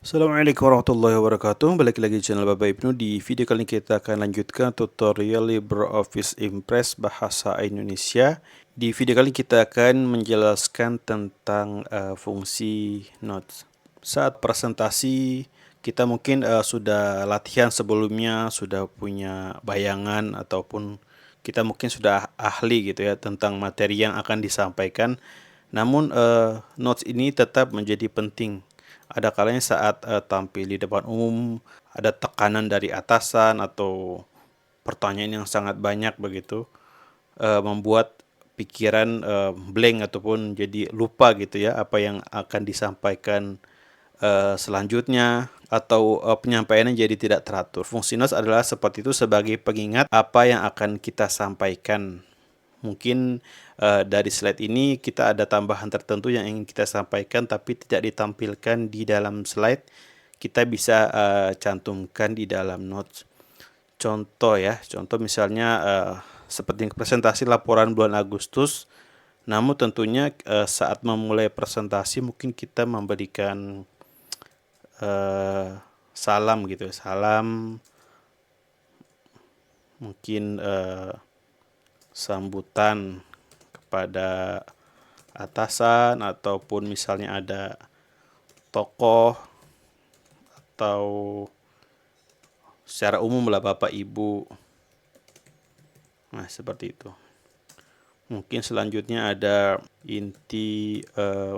Assalamualaikum warahmatullahi wabarakatuh. Balik lagi di channel Bapak Ibnu. Di video kali ini kita akan lanjutkan tutorial LibreOffice Impress bahasa Indonesia. Di video kali ini kita akan menjelaskan tentang fungsi notes. Saat presentasi kita mungkin sudah latihan sebelumnya, sudah punya bayangan ataupun kita mungkin sudah ahli gitu ya tentang materi yang akan disampaikan. Namun notes ini tetap menjadi penting. Ada kalanya saat tampil di depan umum, ada tekanan dari atasan atau pertanyaan yang sangat banyak begitu, membuat pikiran blank ataupun jadi lupa gitu ya apa yang akan disampaikan selanjutnya atau penyampaiannya jadi tidak teratur. Fungsi notes adalah seperti itu sebagai pengingat apa yang akan kita sampaikan. Mungkin dari slide ini kita ada tambahan tertentu yang ingin kita sampaikan tapi tidak ditampilkan di dalam slide. Kita bisa cantumkan di dalam notes. Contoh ya, contoh misalnya seperti presentasi laporan bulan Agustus. Namun tentunya saat memulai presentasi mungkin kita memberikan salam gitu, salam mungkin sambutan kepada atasan ataupun misalnya ada tokoh atau secara umum lah Bapak Ibu. Nah, seperti itu. Mungkin selanjutnya ada inti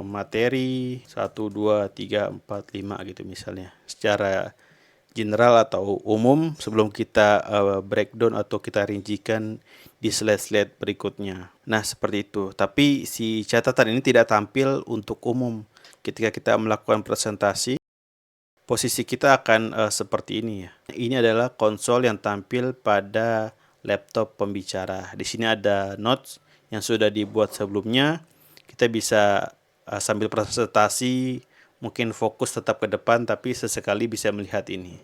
materi 1, 2, 3, 4, 5 gitu misalnya. Secara general atau umum sebelum kita breakdown atau kita rincikan di slide-slide berikutnya. Nah, seperti itu. Tapi si catatan ini tidak tampil untuk umum. Ketika kita melakukan presentasi, posisi kita akan seperti ini ya. Ini adalah konsol yang tampil pada laptop pembicara. Di sini ada notes yang sudah dibuat sebelumnya. Kita bisa sambil presentasi mungkin fokus tetap ke depan tapi sesekali bisa melihat ini.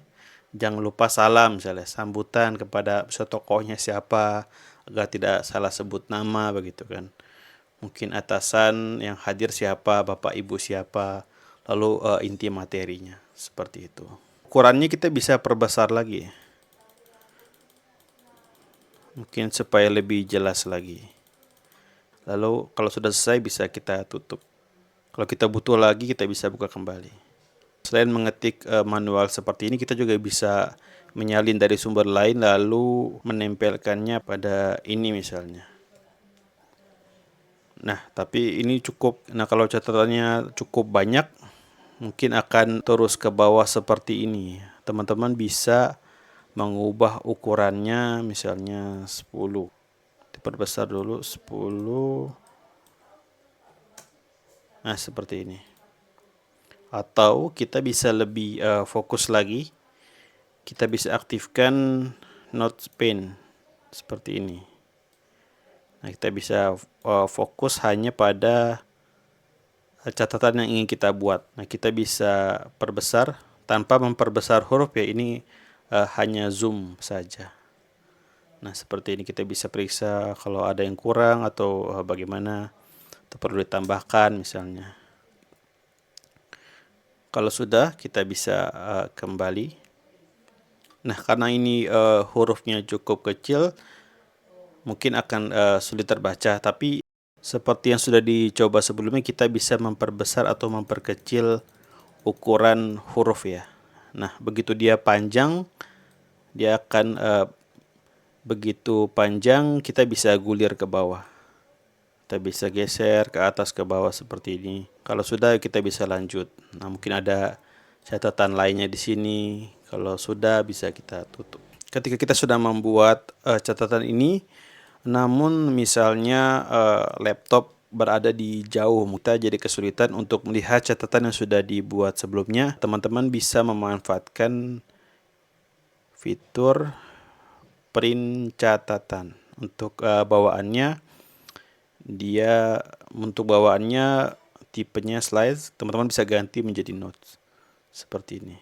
Jangan lupa salam misalnya, sambutan kepada tokohnya siapa agar tidak salah sebut nama begitu kan. Mungkin atasan yang hadir siapa, Bapak Ibu siapa, lalu inti materinya seperti itu. Ukurannya kita bisa perbesar lagi. Mungkin supaya lebih jelas lagi. Lalu kalau sudah selesai bisa kita tutup. Kalau kita butuh lagi kita bisa buka kembali. Selain mengetik manual seperti ini, kita juga bisa menyalin dari sumber lain lalu menempelkannya pada ini misalnya. Nah, tapi ini cukup. Nah, kalau catatannya cukup banyak, mungkin akan terus ke bawah seperti ini. Teman-teman bisa mengubah ukurannya misalnya 10. Diperbesar dulu 10. Nah, seperti ini. Atau kita bisa lebih fokus lagi. Kita bisa aktifkan note pane seperti ini. Nah, kita bisa fokus hanya pada catatan yang ingin kita buat. Nah, kita bisa perbesar tanpa memperbesar huruf ya, ini hanya zoom saja. Nah, seperti ini kita bisa periksa kalau ada yang kurang atau bagaimana atau perlu ditambahkan misalnya. Kalau sudah kita bisa kembali. Nah, karena ini hurufnya cukup kecil, mungkin akan sulit terbaca, tapi seperti yang sudah dicoba sebelumnya, kita bisa memperbesar atau memperkecil ukuran huruf ya. Nah, begitu dia panjang, dia akan begitu panjang kita bisa gulir ke bawah. Kita bisa geser ke atas ke bawah seperti ini. Kalau sudah kita bisa lanjut. Nah, mungkin ada catatan lainnya di sini. Kalau sudah bisa kita tutup. Ketika kita sudah membuat catatan ini, namun misalnya laptop berada di jauh, kita jadi kesulitan untuk melihat catatan yang sudah dibuat sebelumnya. Teman-teman bisa memanfaatkan fitur print catatan. Untuk bawaannya, bawaannya tipenya slides, teman-teman bisa ganti menjadi notes seperti ini.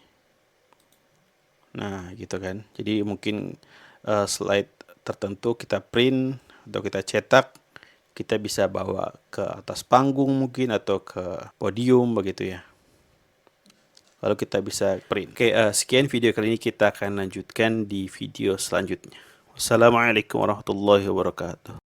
Nah, gitu kan. Jadi mungkin slide tertentu kita print atau kita cetak, kita bisa bawa ke atas panggung mungkin atau ke podium begitu ya. lalu kita bisa print. Oke, sekian video kali ini, kita akan lanjutkan di video selanjutnya. Wassalamualaikum warahmatullahi wabarakatuh.